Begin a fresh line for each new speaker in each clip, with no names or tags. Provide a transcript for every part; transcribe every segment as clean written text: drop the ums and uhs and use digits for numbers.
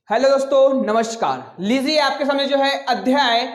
Hello दोस्तों, नमस्कार। लीजिए आपके सामने जो है अध्याय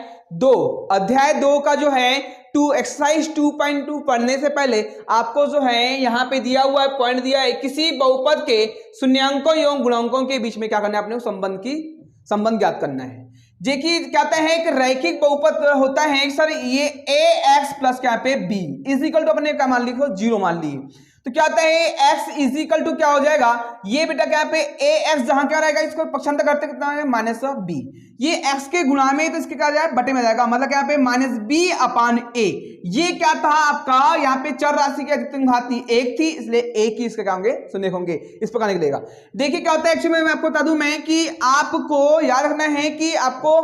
दो का जो है एक्सरसाइज 2.2 पढ़ने से पहले आपको जो है यहाँ पे दिया हुआ है, पॉइंट दिया है, किसी बहुपद के शून्यांकों एवं गुणांकों के बीच में क्या करना है, अपने संबंध ज्ञात करना है। देखिए क्या कहते हैं, एक रैखिक बहुपद होता है सर, ये ए एक्स प्लस क्या पे बी इज इक्वल टू अपने क्या मान लीजिए 0 मान लिए, तो क्या होता है x इज इक्वल टू क्या हो जाएगा, ये बेटा क्या पे ए एक्स जहां क्या रहेगा, इसको पक्षांतर करते कितना है माइनस बी, ये x के गुणा में तो इसके क्या जाएगा बटे में जाएगा, मतलब क्या पे माइनस बी अपान ए। ये क्या था आपका, यहाँ पे चर राशि की अधिकतम घात थी एक थी, इसलिए एक ही इसके क्या होंगे शून्य होंगे, इस प्रकार निकलेगा। देखिए क्या होता है एक्चुअली मैं आपको बता दूं मैं कि आपको याद रखना है कि आपको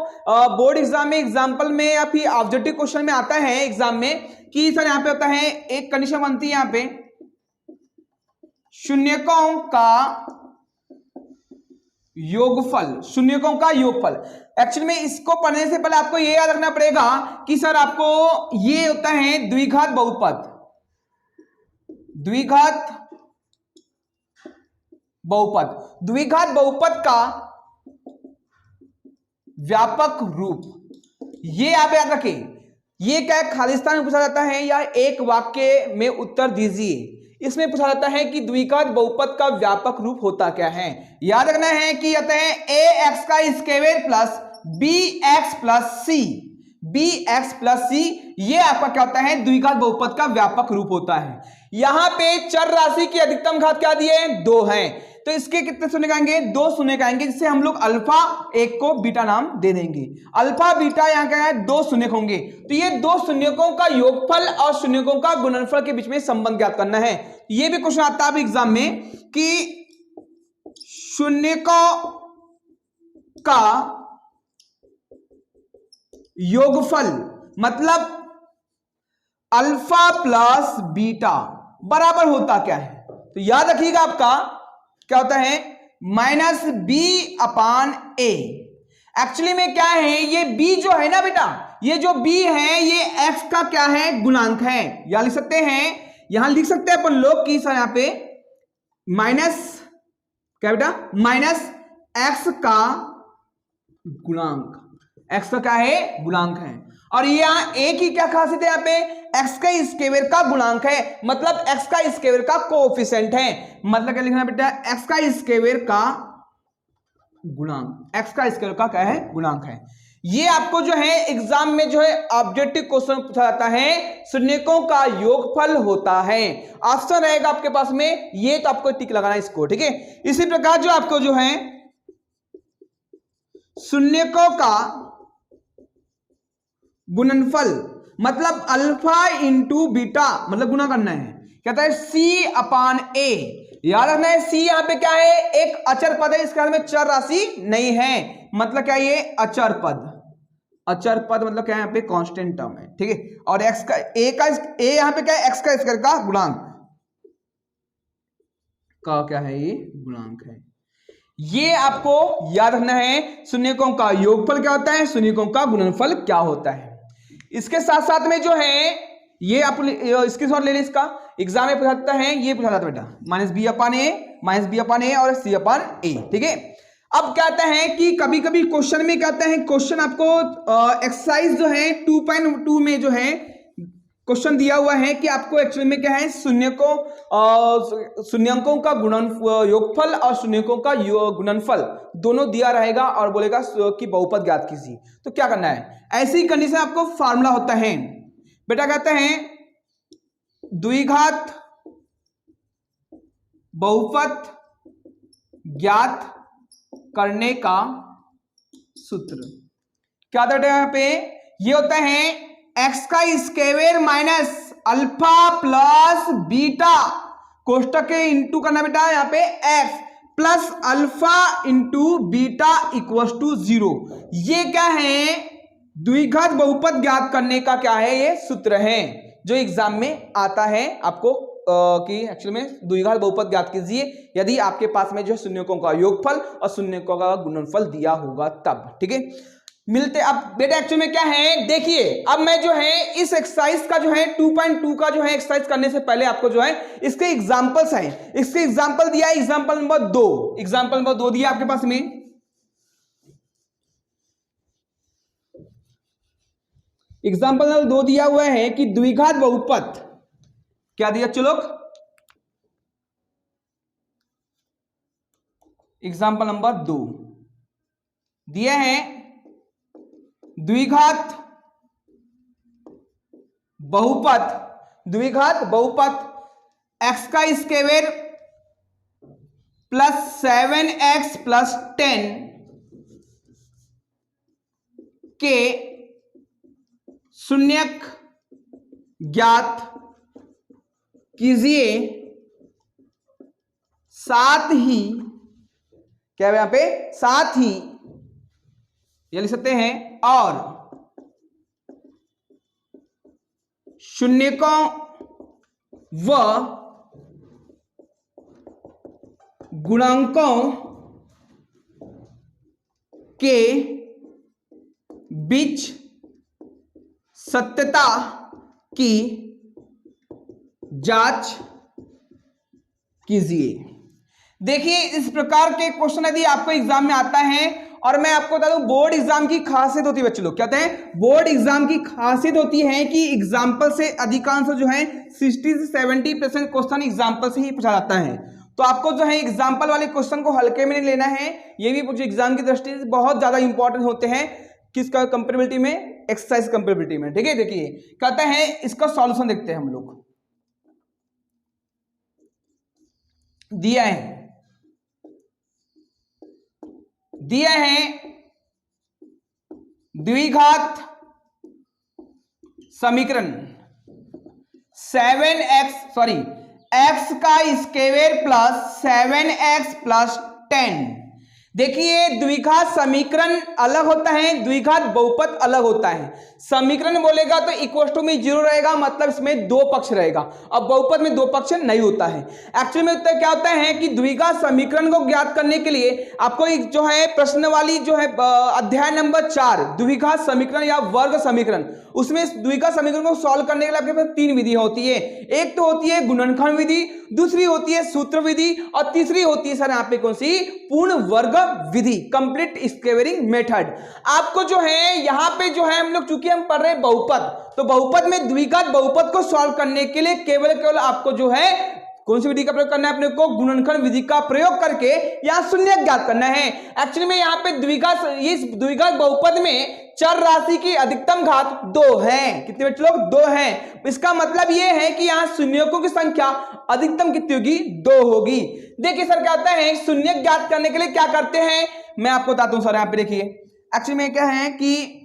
बोर्ड एग्जाम में एग्जाम्पल में या फिर ऑब्जेक्टिव क्वेश्चन में आता है एग्जाम में कि सर यहाँ पे होता है एक कंडीशन बनती है यहाँ पे शून्यकों का योगफल। एक्चुअली में इसको पढ़ने से पहले आपको ये याद रखना पड़ेगा कि सर आपको ये होता है द्विघात बहुपद का व्यापक रूप, ये आप याद रखें। ये क्या खालिस्तान में पूछा जाता है या एक वाक्य में उत्तर दीजिए, इसमें पूछा जाता है कि द्विघात बहुपद का व्यापक रूप होता क्या है। याद रखना है कि कहते हैं ए एक्स का square plus b x plus c, ये आपका क्या होता है द्विघात बहुपद का व्यापक रूप होता है। यहां पे चर राशि की अधिकतम घात क्या दिए हैं, 2 हैं, तो इसके कितने शून्य आएंगे, 2 शून्य आएंगे, जिससे हम लोग अल्फा एक को बीटा नाम दे देंगे। अल्फा बीटा यहाँ क्या है 2 शून्य होंगे, तो ये 2 शून्यकों का योगफल और शून्यकों का गुणनफल के बीच में संबंध ज्ञात करना है। ये भी क्वेश्चन आता है एग्जाम में कि शून्यकों का योगफल मतलब अल्फा प्लस बीटा बराबर होता क्या है, तो याद रखिएगा आपका क्या होता है माइनस बी अपान ए। एक्चुअली में क्या है, ये बी जो है ना बेटा, ये जो बी है ये एक्स का क्या है गुणांक है, या लिख सकते हैं, यहां लिख सकते हैं अपन लोग कि सर यहां पे माइनस क्या बेटा माइनस एक्स का गुणांक, एक्स का क्या है गुणांक है, और ये यहां ए की क्या खासियत है, यहाँ पे एक्स का स्क्वायर का गुणांक है, मतलब एक्स का स्क्वायर का कोएफिशिएंट है, मतलब क्या लिखना है बेटा एक्स का स्क्वायर का गुणांक, एक्स का स्क्वायर का क्या है गुणांक है। ये आपको जो है एग्जाम में जो है ऑब्जेक्टिव क्वेश्चन पूछा जाता है, शून्यकों का योगफल होता है, ऑप्शन रहेगा आपके पास में, ये तो आपको टिक लगाना है इसको, ठीक है। इसी प्रकार जो आपको जो है शून्यकों का गुणनफल मतलब अल्फा इंटू बीटा, मतलब गुना करना है, कहता है सी अपान ए। याद रखना है सी यहाँ पे क्या है, एक अचर पद है, इसके में चर राशि नहीं है, मतलब क्या ये अचर पद मतलब क्या है यहाँ पे कांस्टेंट टर्म है, ठीक है। और एक्स का ए यहाँ पे क्या है एक्स का स्क्वायर का गुणांक का क्या है ये गुणांक है। ये आपको याद रखना है, शून्यकों का योगफल क्या होता है, शून्यकों का गुणनफल क्या होता है। इसके साथ साथ में जो है ये आप स्क्रीनशॉट ले लें, इसका एग्जाम में पूछा जाता है, ये पूछा जाता है बेटा माइनस बी अपान ए और सी अपान ए, ठीक है। अब कहते हैं कि कभी कभी क्वेश्चन में कहते हैं, क्वेश्चन आपको एक्सरसाइज जो है 2.2 में जो है क्वेश्चन दिया हुआ है कि आपको एक्चुअली में क्या है शून्यकों का योगफल और शून्यकों का गुणनफल दोनों दिया रहेगा और बोलेगा कि बहुपद ज्ञात कीजिए, तो क्या करना है, ऐसी कंडीशन आपको फार्मूला होता है बेटा, कहते हैं द्विघात बहुपद ज्ञात करने का सूत्र क्या होता है यहाँ पे, ये होता है एक्स का square minus alpha plus beta कोष्टक के इंटू करना बेटा यहाँ पे x plus alpha into beta equal to 0। ये क्या है द्विघात बहुपद ज्ञात करने का क्या है, ये सूत्र है जो एग्जाम में आता है आपको कि एक्चुअली में द्विघात बहुपद ज्ञात कीजिए यदि आपके पास में जो शून्यकों का योगफल और शून्यकों का गुणनफल दिया होगा तब, ठीक है। मिलते अब बेटा एक्चुअली में क्या है, देखिए अब मैं जो है इस एक्सरसाइज का जो है 2.2 का जो है एक्सरसाइज करने से पहले आपको जो है इसके एग्जांपल्स हैं, इसके एग्जांपल दिया है, एग्जांपल नंबर 2 दिया आपके पास में, एग्जाम्पल नंबर 2 दिया हुआ है कि द्विघात बहुपद, क्या दिया चलो, एग्जाम्पल नंबर 2 दिया है द्विघात बहुपद, द्विघात बहुपद x का स्क्वायर प्लस 7x प्लस 10 के शून्यक ज्ञात कीजिए, साथ ही क्या है यहां पे, साथ ही ये लिख सकते हैं और शून्यकों व गुणांकों के बीच सत्यता की जांच कीजिए। देखिए इस प्रकार के क्वेश्चन यदि आपको एग्जाम में आता है, और मैं आपको बता दूं बोर्ड एग्जाम की खासियत होती है बच्चे लोग, क्या होते हैं, बोर्ड एग्जाम की खासियत होती है कि एग्जाम्पल से अधिकांश जो है 60 से 70% क्वेश्चन एग्जाम्पल से ही पूछा जाता है। तो आपको जो है एग्जाम्पल वाले क्वेश्चन को हल्के में नहीं लेना है, ये भी कुछ एग्जाम की दृष्टि से बहुत ज्यादा इंपॉर्टेंट होते हैं। किसका कंपेरेबिलिटी में, एक्सरसाइज कंपेरेबिलिटी में, ठीक है। देखिए कहते हैं इसका सॉल्यूशन देखते हैं हम लोग। दिया है द्विघात समीकरण 7x का स्क्वायर प्लस 7x प्लस 10। देखिए द्विघात समीकरण अलग होता है, द्विघात बहुपद अलग होता है। समीकरण बोलेगा तो इक्वल टू में 0 रहेगा, मतलब इसमें दो पक्ष रहेगा। अब बहुपद में दो पक्ष नहीं होता है। एक्चुअली में क्या होता है कि द्विघात समीकरण को ज्ञात करने के लिए आपको एक जो है प्रश्न वाली जो है अध्याय नंबर 4 द्विघात समीकरण या वर्ग समीकरण, उसमें द्विघात समीकरण को सॉल्व करने के लिए आपके पास 3 विधियां होती है। एक तो होती है गुणनखंड विधि, दूसरी होती है सूत्र विधि, और तीसरी होती है सर यहाँ पे कौन सी, पूर्ण वर्ग विधि, कंप्लीट स्क्वेयरिंग मेथड। आपको जो है यहाँ पे जो है हम लोग चूंकि हम पढ़ रहे हैं बहुपद, तो बहुपद में द्विघात बहुपद को सॉल्व करने के लिए केवल आपको जो है कौन सी विधि का प्रयोग करना है, अपने को गुणनखंड विधि का प्रयोग करके यहाँ शून्य ज्ञात करना है। एक्चुअली में यहाँ पे इस द्विघात बहुपद में चर राशि की अधिकतम घात 2 है। कितने बच्चे लोग, 2 है। इसका मतलब ये है कि यहाँ शून्यकों की संख्या अधिकतम कितनी होगी, 2 होगी। देखिए सर क्या होता है, शून्य ज्ञात करने के लिए क्या करते हैं मैं आपको बताता हूं सर। यहाँ पे देखिए एक्चुअली में क्या है कि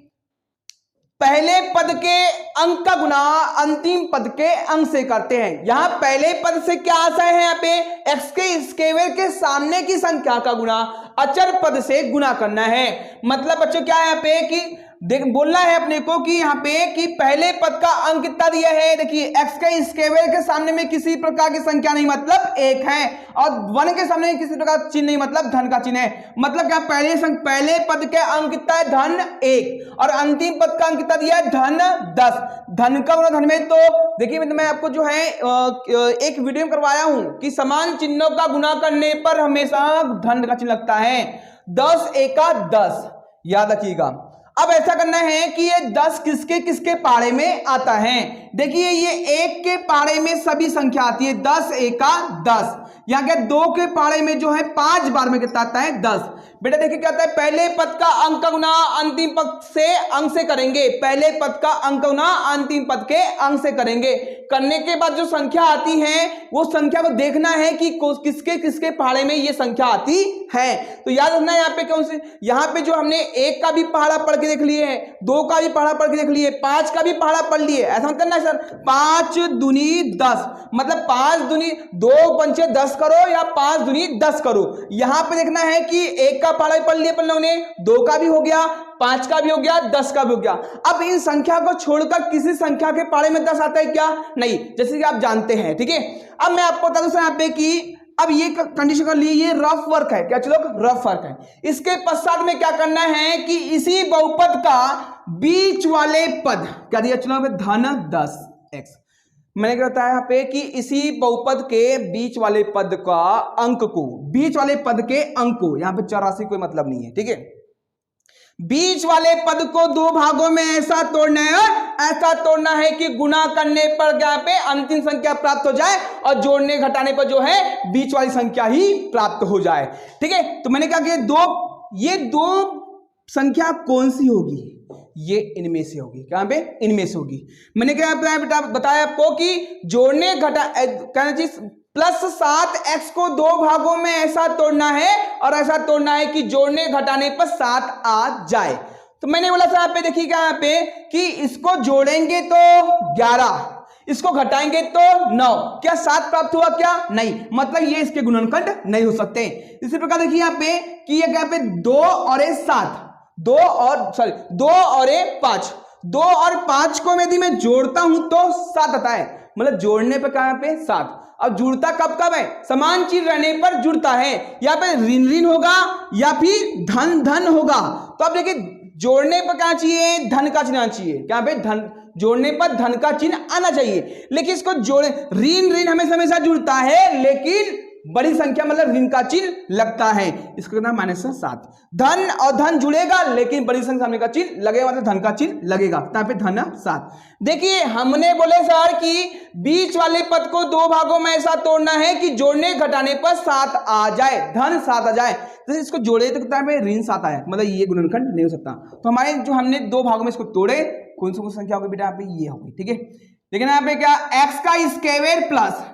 पहले पद के अंक का गुणा अंतिम पद के अंक से करते हैं। यहां पहले पद से क्या आशय है, यहाँ पे x के स्क्वायर के सामने की संख्या का गुणा अचर पद से गुणा करना है। मतलब बच्चों क्या है यहाँ पे कि बोलना है अपने को कि यहाँ पे कि पहले पद का अंक कितना दिया है, देखिए x के स्क्वायर के सामने में किसी प्रकार की संख्या नहीं, मतलब 1 है, और 1 के सामने में किसी प्रकार का चिन्ह नहीं, मतलब धन का चिन्ह है। मतलब क्या पहले पद के अंक कितना है, धन 1, और अंतिम पद का अंक कितना दिया है, धन 10। धन का गुणा धन में, तो देखिए मैं आपको जो है एक वीडियो में करवाया हूं कि समान चिन्हों का गुणा करने पर हमेशा धन का चिन्ह लगता है। 10 एका 10, याद रखिएगा। अब ऐसा करना है कि ये 10 किसके किसके पारे में आता है। देखिए ये 1 के पारे में सभी संख्या आती है, 10 एका 10। यहाँ क्या 2 के पारे में जो है 5 बार में कितना आता है, 10। बेटा देखिए क्या होता है, पहले पद का अंक का गुणा अंतिम पद से अंक से करेंगे, पहले पद का अंक का गुणा अंतिम पद के अंक से करेंगे। करने के बाद जो संख्या आती है वो संख्या को देखना है कि किसके किसके पहाड़े में ये संख्या आती है। तो याद रखना यहाँ पे कौन से, यहाँ पे जो हमने 1 का भी पहाड़ा पढ़ के देख लिए है, 2 का भी पहाड़ा पढ़ के देख लिए, 5 का भी पहाड़ा पढ़ लिए। ऐसा मत करना सर 5 दूनी 10, मतलब 5 दूनी 2 पंचे 10 करो या 5 दूनी 10 करो। यहाँ पे देखना है कि 1 का पहाड़ा पढ़ लिया अपन लोगों ने, 2 का भी हो गया, 5 का भी हो गया, 10 का भी हो गया। अब इन संख्या को छोड़कर किसी संख्या के पहाड़े में 10 आता है क्या, नहीं, जैसे कि आप जानते हैं, ठीक है। अब मैं आपको बता दूं सर यहाँ पे कि अब ये कंडीशन कर लिए, ये रफ वर्क है, क्या चलो रफ वर्क है। इसके पश्चात में क्या करना है कि इसी बहुपद का बीच वाले पद क्या दिया, चलो धन 10x। मैंने क्या बताया यहाँ पे कि इसी बहुपद के बीच वाले पद का अंक को, बीच वाले पद के अंक को, यहाँ पे चर राशि कोई मतलब नहीं है, ठीक है। बीच वाले पद को दो भागों में ऐसा तोड़ना है और ऐसा तोड़ना है कि गुणा करने पर यहाँ पे अंतिम संख्या प्राप्त हो जाए और जोड़ने घटाने पर जो है बीच वाली संख्या ही प्राप्त हो जाए। ठीक है, तो मैंने कहा कि ये दो संख्या कौन सी होगी, ये इनमें से होगी। कहां पे? इनमें से होगी। मैंने क्या बेटा बताया आपको कि जोड़ने घटा कहना चाहिए +7x को दो भागों में ऐसा तोड़ना है और ऐसा तोड़ना है कि जोड़ने घटाने पर 7 आ जाए। तो मैंने बोला था यहाँ पे देखिएगा यहाँ पे कि इसको जोड़ेंगे तो 11, इसको घटाएंगे तो 9, क्या 7 प्राप्त हुआ? क्या नहीं, मतलब ये इसके गुणनखंड नहीं हो सकते। इसी प्रकार देखिए यहाँ पे कि ये यहाँ पे 2 और 7, 2 और 5, 2 और 5 को यदि मैं जोड़ता हूं तो 7 आता है, मतलब जोड़ने पे कहां पे 7। अब जुड़ता कब कब है? समान चिन्ह रहने पर जुड़ता है। यहाँ पे ऋण ऋण होगा या फिर धन धन होगा। तो अब देखिए जोड़ने पर क्या चाहिए? धन का चिन्ह आना चाहिए। क्या पे? धन, जोड़ने पर धन का चिन्ह आना चाहिए। लेकिन इसको जोड़े ऋण ऋण हमेशा जुड़ता है, लेकिन बड़ी संख्या मतलब ऋण का चिन्ह लगता है, इसका नाम -7। धन और धन जुड़ेगा लेकिन बड़ी संख्या सामने का चिन्ह लगेगा, मतलब धन का चिन्ह लगेगा, यहाँ पे धन 7। देखिए हमने बोले सर कि बीच वाले पद को दो भागों में ऐसा तोड़ना है कि जोड़ने घटाने पर 7 आ जाए, धन 7 आ जाए। तो इसको जोड़े तो कितना है? ऋण 7 आया, मतलब ये गुणनखंड नहीं हो सकता। तो हमारे जो हमने दो भागों में इसको तोड़े, कौन सी संख्या होगी बेटा? यहाँ पे ये होगी। ठीक है, लेकिन यहाँ पे क्या x का स्क्वायर प्लस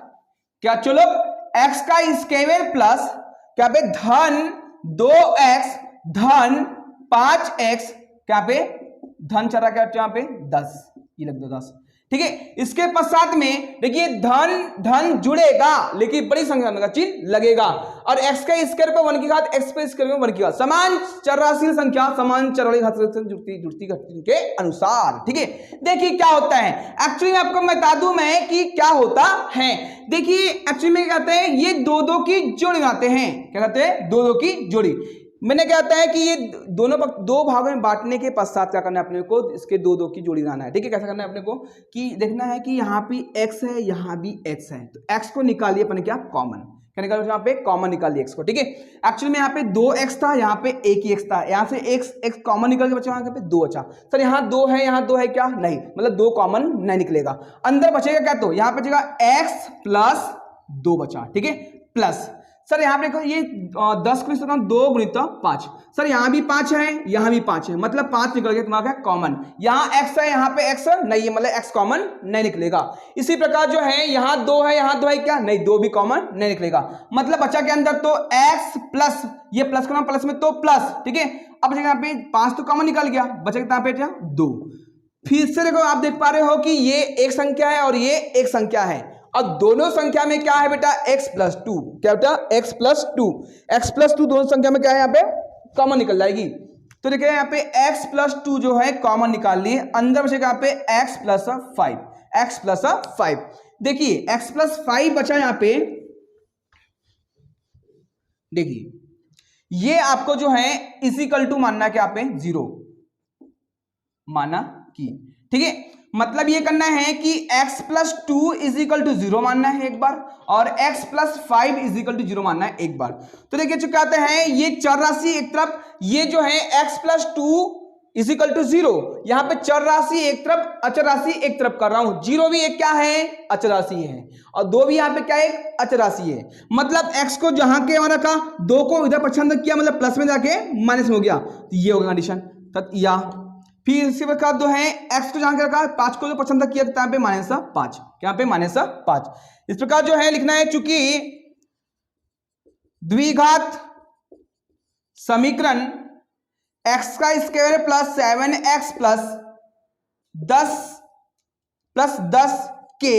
क्या, चलो x का स्क्वायर प्लस क्या पे धन 2x धन 5x, क्या पे धन चला क्या यहाँ पे 10, ये लग दो 10। ठीक है, इसके पश्चात में देखिए धन धन जुड़ेगा लेकिन बड़ी संख्या का चिन्ह लगेगा, और x का स्क्वायर पे 1 की घात, x पे स्क्वायर में 1 की घात, समान चरराशि संख्या समान चर वाली घात से जुड़ती घटती के अनुसार। ठीक है, देखिए क्या होता है एक्चुअली में, आपको बता दूं मैं कि क्या होता है। देखिए एक्चुअली में क्या कहते हैं, ये दो की जोड़ी बनाते हैं। क्या कहते हैं? दो की जोड़ी। मैंने क्या कहता है कि ये दोनों दो भागों में बांटने के पश्चात क्या करना है अपने को? इसके दो की जोड़ी बनाना है। ठीक है, कैसा करना है अपने को कि देखना है कि यहाँ भी x है, यहाँ भी x है, तो x को निकालिए अपने क्या कॉमन, क्या निकालो? यहाँ पे कॉमन निकालिए x को। ठीक है, एक्चुअली में यहाँ पे 2x था, यहाँ पे 1 ही x था, यहाँ से x कॉमन निकल के बचा, यहाँ पे 2 बचा। सर यहाँ 2 है, यहाँ 2 है क्या? नहीं, मतलब 2 कॉमन नहीं निकलेगा। अंदर बचेगा क्या? तो यहाँ पे बचेगा x + 2 बचा। ठीक है, प्लस सर यहाँ पे देखो ये 10 को 2 × 5, सर यहाँ भी 5 है, यहाँ भी 5 है, मतलब 5 निकल गया तुम्हारा कॉमन। यहाँ x है, यहाँ पे x नहीं है, मतलब x कॉमन नहीं निकलेगा। इसी प्रकार जो है यहाँ 2 है, यहाँ 2 है क्या? नहीं, 2 भी कॉमन नहीं निकलेगा, मतलब बचा के अंदर तो x प्लस, ये प्लस का नाम प्लस में तो प्लस। ठीक है, अब यहाँ पे 5 तो कॉमन निकल गया, बचेगा यहाँ पे 2। फिर से देखो आप देख पा रहे हो कि ये एक संख्या है और ये एक संख्या है, और दोनों संख्या में क्या है बेटा? x + 2। क्या बेटा? x + 2, x + 2 दोनों संख्या में क्या है? यहाँ पे कॉमन निकल जाएगी। तो देखिए यहाँ पे x + 2 जो है कॉमन निकाल लिए, अंदर बचेगा यहाँ पे x + 5, x + 5। देखिए x + 5 बचा यहाँ पे। देखिए ये आपको जो है = मानना क्या पे 0 माना कि, ठीक है, मतलब ये करना है कि x + 2 = 0 मानना है एक बार, और x + 5 = 0 मानना है एक बार। तो देखिए जो कहते हैं ये चर राशि एक तरफ, ये जो है x + 2 = 0, यहाँ पे चर राशि एक तरफ, अचर राशि एक तरफ कर रहा हूं। 0 भी एक क्या है? अचर राशि है, और 2 भी यहाँ पे क्या है? अचर राशि है। मतलब x को जहां के वहां रखा, 2 को इधर पसंद किया, मतलब प्लस में जाके माइनस में हो गया, तो ये होगा कंडीशन। या फिर इसी प्रकार जो है x को जहां रखा, 5 को जो पसंद किया, यहाँ पे -5, यहाँ पे -5। इस प्रकार जो है लिखना है, चूंकि द्विघात समीकरण x का स्क्वायर + 7x + 10 के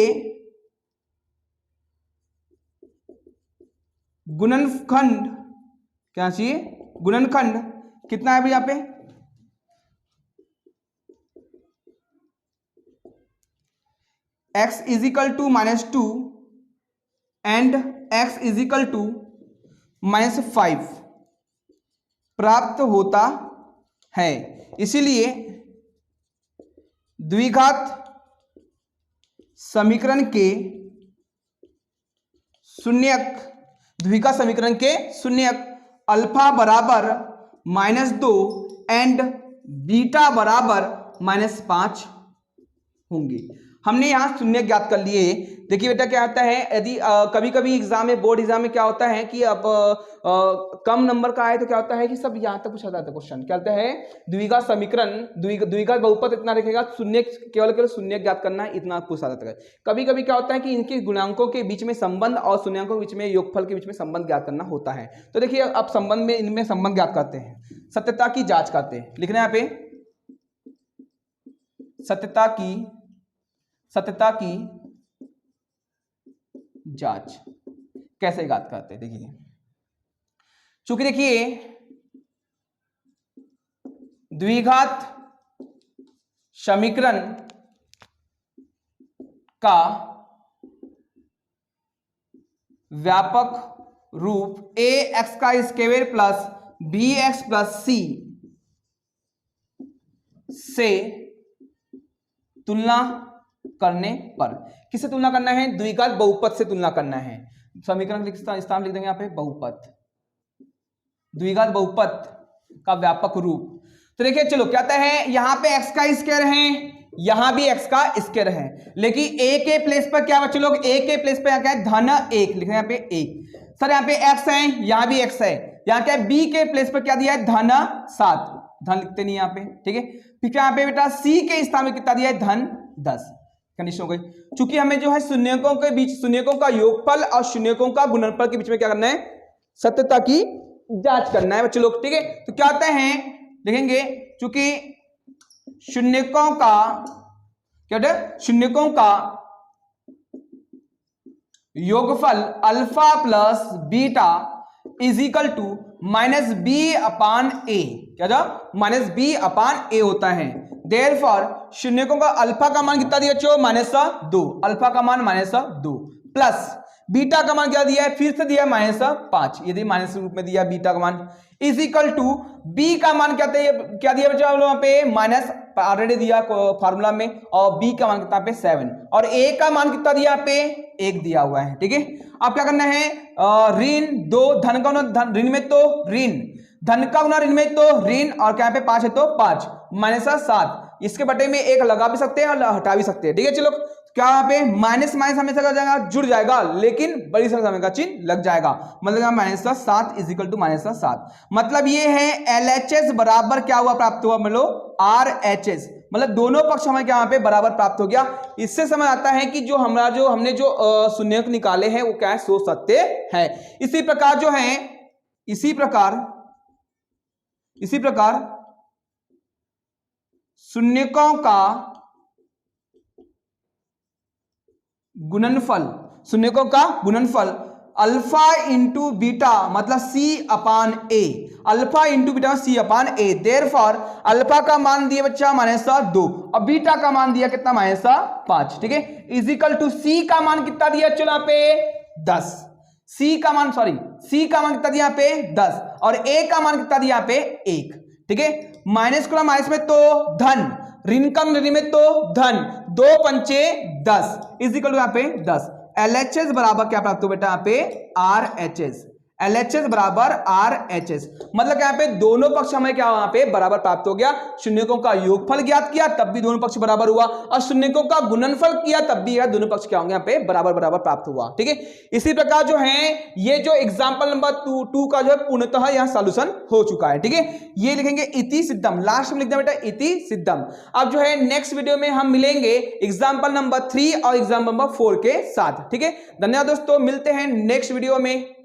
गुणनखंड, क्या चाहिए? गुणनखंड कितना है भाई यहाँ पे? x = -2 एंड x = -5 प्राप्त होता है। इसीलिए द्विघात समीकरण के शून्यक, द्विघात समीकरण के शून्यक अल्फा बराबर -2 एंड बीटा बराबर -5 होंगे। हमने यहां शून्य ज्ञात कर लिए। देखिए बेटा क्या आता है, यदि कभी कभी एग्जाम में, बोर्ड एग्जाम में क्या होता है कि अब कम नंबर का आए तो क्या होता है कि सब यहां तक पूछा जाता है क्वेश्चन, क्या होता है द्विघात समीकरण, द्विघात बहुपद इतना रखेगा, शून्य केवल शून्य ज्ञात करना है, इतना पूछा जाता है। कभी कभी क्या होता है कि इनके गुणांकों के बीच में संबंध और शून्यांकों के बीच में, योगफल के बीच में संबंध ज्ञात करना होता है। तो देखिए अब संबंध में, इनमें संबंध ज्ञात करते हैं, सत्यता की जांच करते हैं। लिखना है यहाँ पे सत्यता की जांच कैसे ज्ञात करते हैं। देखिए चूंकि देखिए द्विघात समीकरण का व्यापक रूप ax का square plus bx plus c से तुलना करने पर, किससे तुलना करना है, द्विघात बहुपद से तुलना करना है। समीकरण स्थान लिख देंगे यहाँ पे बहुपद, द्विघात बहुपद का व्यापक रूप। तो देखिए चलो क्या कहता है, यहां पे x का स्क्वायर है, यहां भी x का स्क्वायर है, लेकिन a के प्लेस पर क्या बच्चे लोग, a के प्लेस पर क्या है धन 1 लिखना है यहाँ पे 1। सर यहाँ पे x है, यहां भी x है, यहाँ क्या है b के प्लेस पर क्या दिया है धन 7, धन लिखते नहीं यहाँ पे, ठीक है। फिर क्या यहाँ पे बेटा c के स्थान में कितना दिया है धन 10, कंडीशन हो गई। चूंकि हमें जो है शून्यकों के बीच, शून्यकों का योगफल और शून्यकों का गुणनफल के बीच में क्या करना है, सत्यता की जांच करना है बच्चे लोग, ठीक है। तो क्या होता है लिखेंगे, चूंकि शून्यकों का क्या होता है, शून्यकों का योगफल alpha plus beta is equal to -b/a, क्या था -b/a होता है। देयरफॉर शून्यकों का अल्फा का मान कितना दिया बच्चों, -2, अल्फा का मान -2 प्लस बीटा का मान क्या दिया है, फिर से दिया -5, यदि माइनस रूप में दिया बीटा का मान इज इक्वल टू बी का मान क्या दिया बच्चों हम लोग यहाँ पे माइनस ऑलरेडी दिया फार्मूला में, और बी का मान कितना पे 7, और ए का मान कितना दिया यहाँ पे 1 दिया हुआ है, ठीक है। अब क्या करना है, ऋण 2, धन का गुना ऋण में तो ऋण, धन का गुना ऋण में तो ऋण, और क्या पे 5 है तो 5 -7, इसके बटे में 1 लगा भी सकते हैं और हटा भी सकते हैं, ठीक है। चलो क्या यहाँ पे माइनस माइनस हमेशा क्या जाएगा, जुड़ जाएगा, लेकिन बड़ी संख्या का चिन्ह लग जाएगा, मतलब -7 इज इक्वल टू -7। मतलब ये है LHS बराबर क्या हुआ, प्राप्त हुआ मतलब RHS, मतलब दोनों पक्ष हमें क्या यहाँ पे बराबर प्राप्त हो गया। इससे समझ आता है कि जो हमने जो शून्यक निकाले हैं वो क्या है, सो सत्य है। इसी प्रकार जो है, इसी प्रकार शून्यकों का गुणनफल, शून्यकों का गुणनफल अल्फा इंटू बीटा मतलब C/A, alpha into beta C/A। Therefore alpha का मान दिया बच्चा -2 और बीटा का मान दिया कितना -5, ठीक है। इज इक्वल टू C का मान कितना दिया चलो यहाँ पे 10, C का मान कितना दिया यहाँ पे 10, और A का मान कितना दिया यहाँ पे 1, ठीक है। माइनस को माइनस में तो धन, ऋण का ऋण में तो धन, 2 पंचे 10 इज इक्वल टू यहाँ पे 10। LHS बराबर क्या प्राप्त हो बेटा यहाँ पे RHS, LHS बराबर RHS, मतलब यहाँ पे दोनों पक्ष हमें क्या वहां पे बराबर प्राप्त हो गया। शून्यकों का योगफल ज्ञात किया तब भी दोनों पक्ष बराबर हुआ, और शून्यकों का गुणनफल किया तब भी दोनों पक्ष क्या होंगे यहाँ पे बराबर बराबर प्राप्त हुआ, ठीक है। इसी प्रकार जो है ये जो एग्जाम्पल नंबर 2 का जो है पूर्णतः यहाँ सॉल्यूशन हो चुका है, ठीक है। ये लिखेंगे इति सिद्धम, लास्ट में लिख दें बेटा इति सिद्धम। अब जो है नेक्स्ट वीडियो में हम मिलेंगे एग्जाम्पल नंबर 3 और एग्जाम्पल नंबर 4 के साथ, ठीक है। धन्यवाद दोस्तों, मिलते हैं नेक्स्ट वीडियो में।